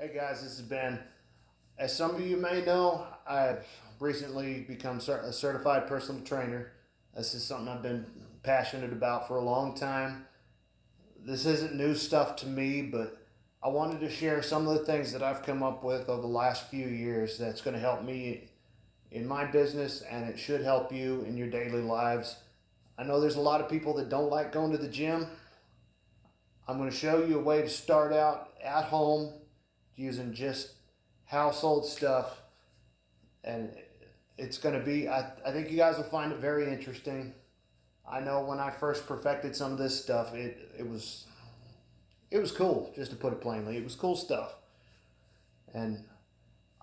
Hey guys, this is Ben. As some of you may know, I've recently become a certified personal trainer. This is something I've been passionate about for a long time. This isn't new stuff to me, but I wanted to share some of the things that I've come up with over the last few years that's going to help me in my business, and it should help you in your daily lives. I know there's a lot of people that don't like going to the gym. I'm going to show you a way to start out at home using just household stuff, and it's going to be, I think you guys will find it very interesting. I know when I first perfected some of this stuff, it was cool, just to put it plainly. It was cool stuff, and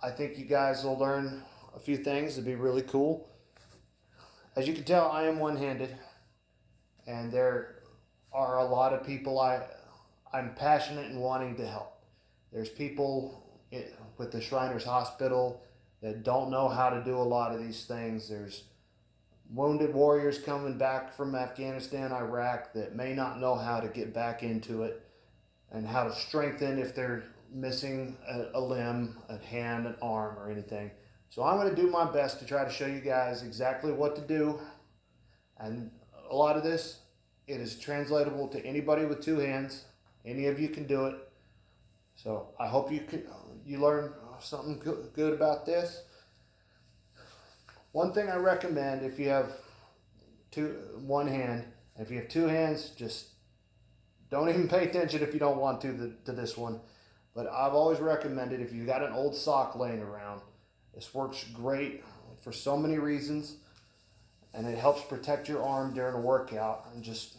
I think you guys will learn a few things that'd be really cool. As you can tell, I am one-handed, and there are a lot of people I'm passionate and wanting to help. There's people with the Shriners Hospital that don't know how to do a lot of these things. There's wounded warriors coming back from Afghanistan, Iraq that may not know how to get back into it and how to strengthen if they're missing a limb, a hand, an arm, or anything. So I'm going to do my best to try to show you guys exactly what to do. And a lot of this, it is translatable to anybody with two hands. Any of you can do it. So I hope you learn something good about this. One thing I recommend, if you have one hand, if you have two hands, just don't even pay attention if you don't want to this one. But I've always recommended, if you got an old sock laying around, this works great for so many reasons, and it helps protect your arm during a workout. And just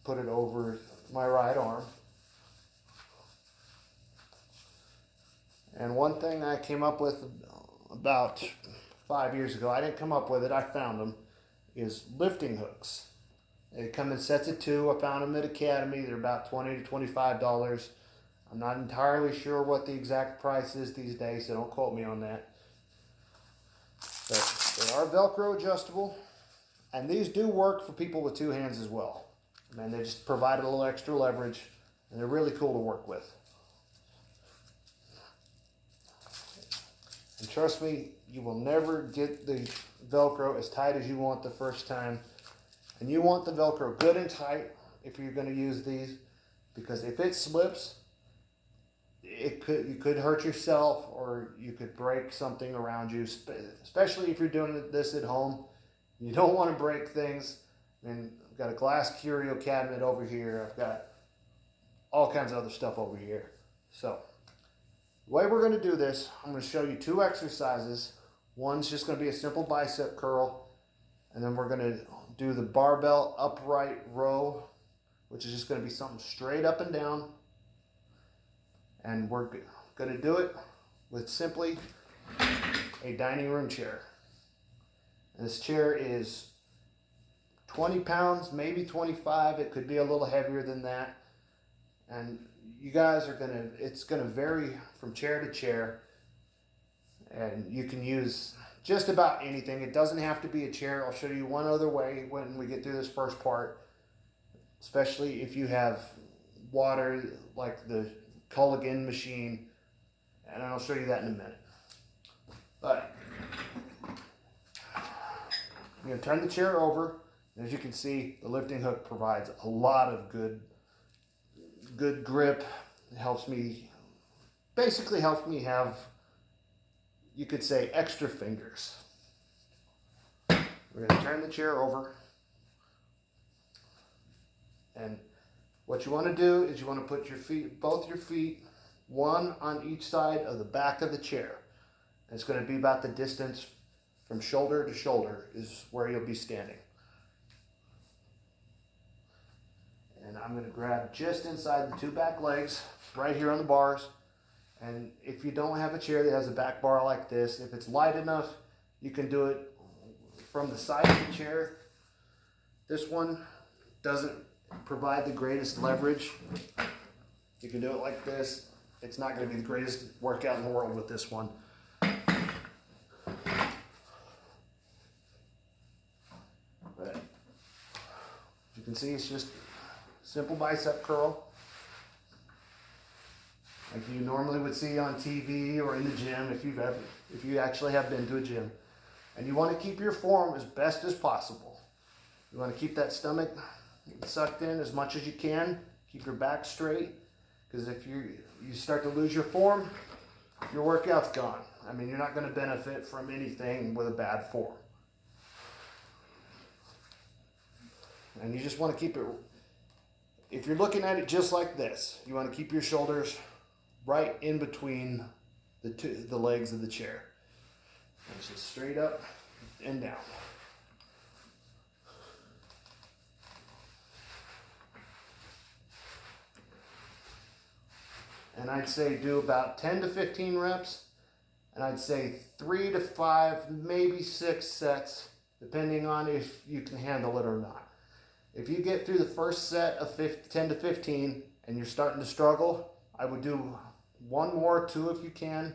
put it over my right arm. And one thing I came up with about 5 years ago, I didn't come up with it, I found them, is lifting hooks. They come in sets of two. I found them at Academy. They're about $20 to $25. I'm not entirely sure what the exact price is these days, so don't quote me on that. But they are Velcro adjustable, and these do work for people with two hands as well. And they just provide a little extra leverage, and they're really cool to work with. And trust me, you will never get the Velcro as tight as you want the first time. And you want the Velcro good and tight if you're going to use these, because if it slips, you could hurt yourself, or you could break something around you, especially if you're doing this at home. You don't want to break things. And I've got a glass curio cabinet over here. I've got all kinds of other stuff over here. So the way we're going to do this, I'm going to show you two exercises. One's just going to be a simple bicep curl, and then we're going to do the barbell upright row, which is just going to be something straight up and down. And we're going to do it with simply a dining room chair. And this chair is 20 pounds, maybe 25. It could be a little heavier than that. And you guys it's going to vary from chair to chair. And you can use just about anything. It doesn't have to be a chair. I'll show you one other way when we get through this first part, especially if you have water like the Culligan machine, and I'll show you that in a minute. But I'm going to turn the chair over. As you can see, the lifting hook provides a lot of good grip. It basically helps me have, you could say, extra fingers. We're going to turn the chair over. And what you want to do is you want to put both your feet, one on each side of the back of the chair. And it's going to be about the distance from shoulder to shoulder is where you'll be standing. And I'm going to grab just inside the two back legs, right here on the bars. And if you don't have a chair that has a back bar like this, if it's light enough, you can do it from the side of the chair. This one doesn't provide the greatest leverage. You can do it like this. It's not going to be the greatest workout in the world with this one. But you can see it's just simple bicep curl. like you normally would see on TV or in the gym if you actually have been to a gym. And you want to keep your form as best as possible. You want to keep that stomach sucked in as much as you can. Keep your back straight, because if you start to lose your form, your workout's gone. I mean, you're not going to benefit from anything with a bad form. And you just want to keep it, if you're looking at it just like this, you want to keep your shoulders right in between the legs of the chair. And it's just straight up and down. And I'd say do about 10 to 15 reps, and I'd say 3 to 5, maybe 6 sets, depending on if you can handle it or not. If you get through the first set of 10 to 15 and you're starting to struggle, I would do 1 more, 2 if you can.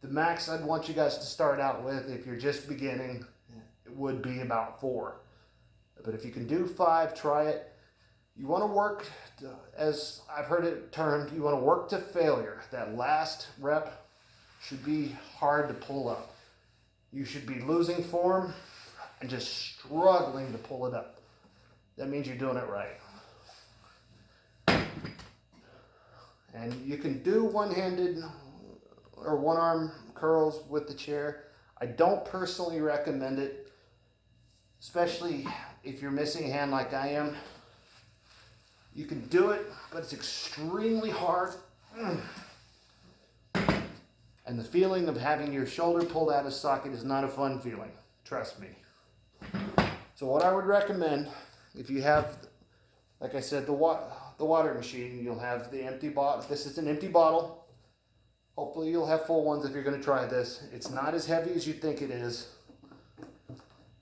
The max I'd want you guys to start out with, if you're just beginning, it would be about 4. But if you can do 5, try it. You want to work, as I've heard it termed, you want to work to failure. That last rep should be hard to pull up. You should be losing form and just struggling to pull it up. That means you're doing it right. And you can do one-handed or one-arm curls with the chair. I don't personally recommend it, especially if you're missing a hand like I am. You can do it, but it's extremely hard. And the feeling of having your shoulder pulled out of socket is not a fun feeling. Trust me. So what I would recommend, if you have, like I said, the water machine, you'll have the empty bottle. This is an empty bottle. Hopefully you'll have full ones if you're going to try this. It's not as heavy as you think it is.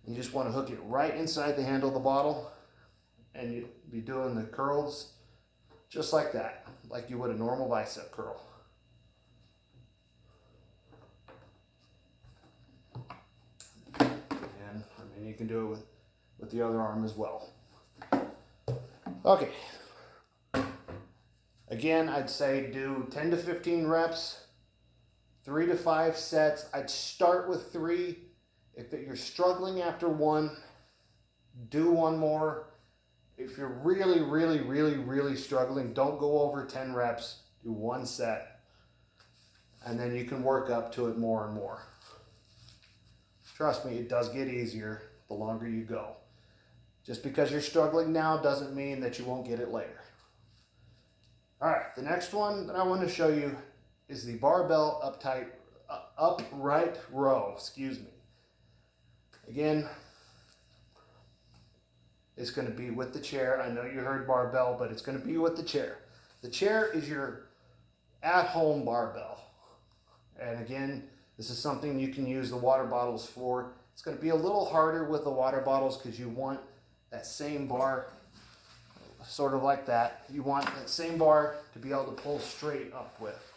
You just want to hook it right inside the handle of the bottle, and you'll be doing the curls just like that, like you would a normal bicep curl. And I mean, you can do it with the other arm as well. Okay. Again, I'd say do 10 to 15 reps, 3 to 5 sets. I'd start with 3. If you're struggling after 1, do 1 more. If you're really struggling, don't go over 10 reps. Do 1 set. And then you can work up to it more and more. Trust me, it does get easier the longer you go. Just because you're struggling now doesn't mean that you won't get it later. All right, the next one that I want to show you is the barbell upright row. Excuse me. Again, it's going to be with the chair. I know you heard barbell, but it's going to be with the chair. The chair is your at-home barbell. And again, this is something you can use the water bottles for. It's going to be a little harder with the water bottles because you want that same bar, sort of like that. You want that same bar to be able to pull straight up with.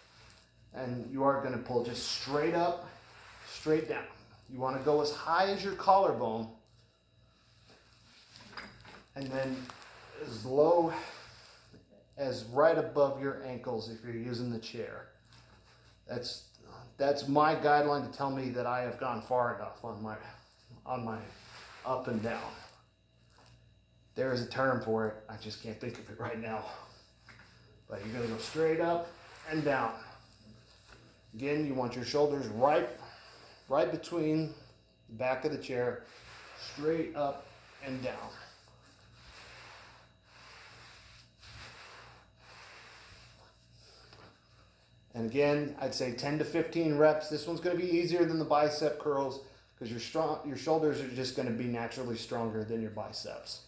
And you are going to pull just straight up, straight down. You want to go as high as your collarbone, and then as low as right above your ankles if you're using the chair. That's my guideline to tell me that I have gone far enough on my up and down. There is a term for it. I just can't think of it right now. But you're going to go straight up and down. Again, you want your shoulders right between the back of the chair, straight up and down. And again, I'd say 10 to 15 reps. This one's going to be easier than the bicep curls because your shoulders are just going to be naturally stronger than your biceps.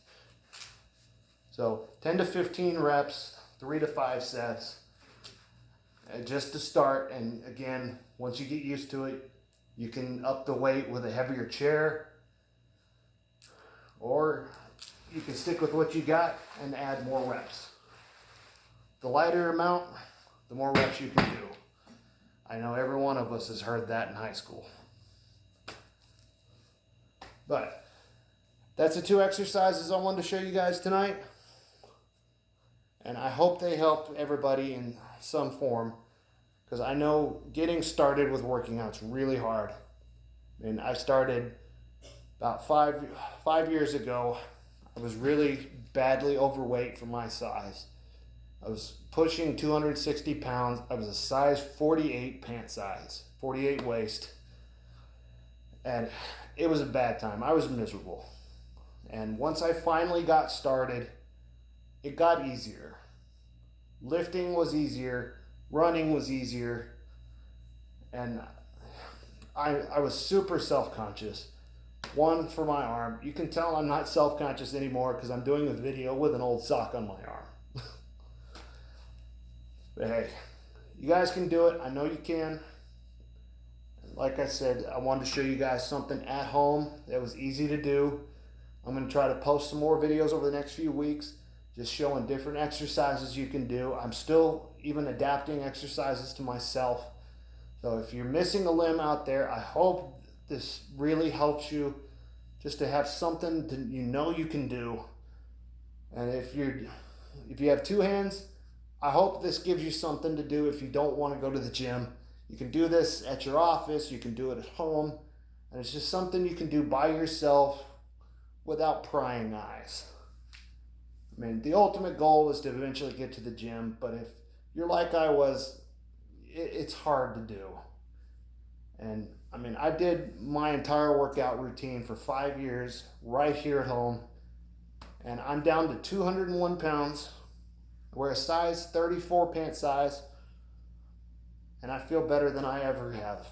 So 10 to 15 reps, 3 to 5 sets, just to start. And again, once you get used to it, you can up the weight with a heavier chair, or you can stick with what you got and add more reps. The lighter amount, the more reps you can do. I know every one of us has heard that in high school. But that's the 2 exercises I wanted to show you guys tonight. and I hope they help everybody in some form, because I know getting started with working out's really hard. And I started about five years ago. I was really badly overweight for my size. I was pushing 260 pounds. I was a size 48 pant size, 48 waist. And it was a bad time. I was miserable. And once I finally got started, it got easier. Lifting was easier, running was easier, and I was super self-conscious. One, for my arm. You can tell I'm not self-conscious anymore because I'm doing a video with an old sock on my arm. But hey, you guys can do it. I know you can. Like I said, I wanted to show you guys something at home that was easy to do. I'm going to try to post some more videos over the next few weeks, just showing different exercises you can do. I'm still even adapting exercises to myself. So if you're missing a limb out there, I hope this really helps you just to have something that you know you can do. And if you have two hands, I hope this gives you something to do if you don't want to go to the gym. You can do this at your office, you can do it at home, and it's just something you can do by yourself without prying eyes. I mean, the ultimate goal is to eventually get to the gym, but if you're like I was, it's hard to do. And I mean, I did my entire workout routine for 5 years right here at home, and I'm down to 201 pounds. I wear a size 34 pant size, and I feel better than I ever have.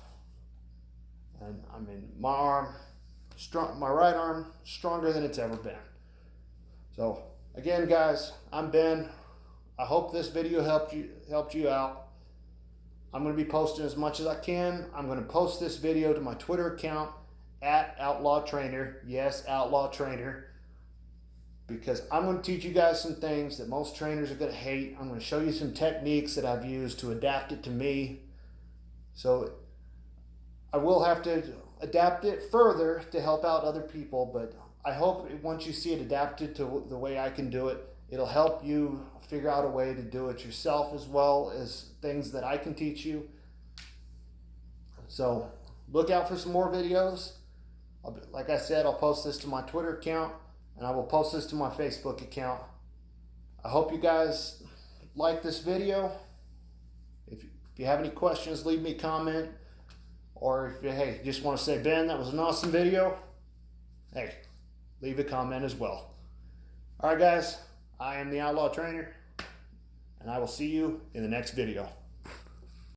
And I mean, my right arm, stronger than it's ever been. So again, guys, I'm Ben. I hope this video helped you out. I'm going to be posting as much as I can. I'm going to post this video to my Twitter account at Outlaw Trainer. Yes, Outlaw Trainer. Because I'm going to teach you guys some things that most trainers are going to hate. I'm going to show you some techniques that I've used to adapt it to me. So I will have to adapt it further to help out other people, but I hope once you see it adapted to the way I can do it, it'll help you figure out a way to do it yourself as well as things that I can teach you. So look out for some more videos. Like I said, I'll post this to my Twitter account, and I will post this to my Facebook account. I hope you guys like this video. If you have any questions, leave me a comment. Or if you just want to say, Ben, that was an awesome video, hey, leave a comment as well. All right, guys, I am the Outlaw Trainer, and I will see you in the next video.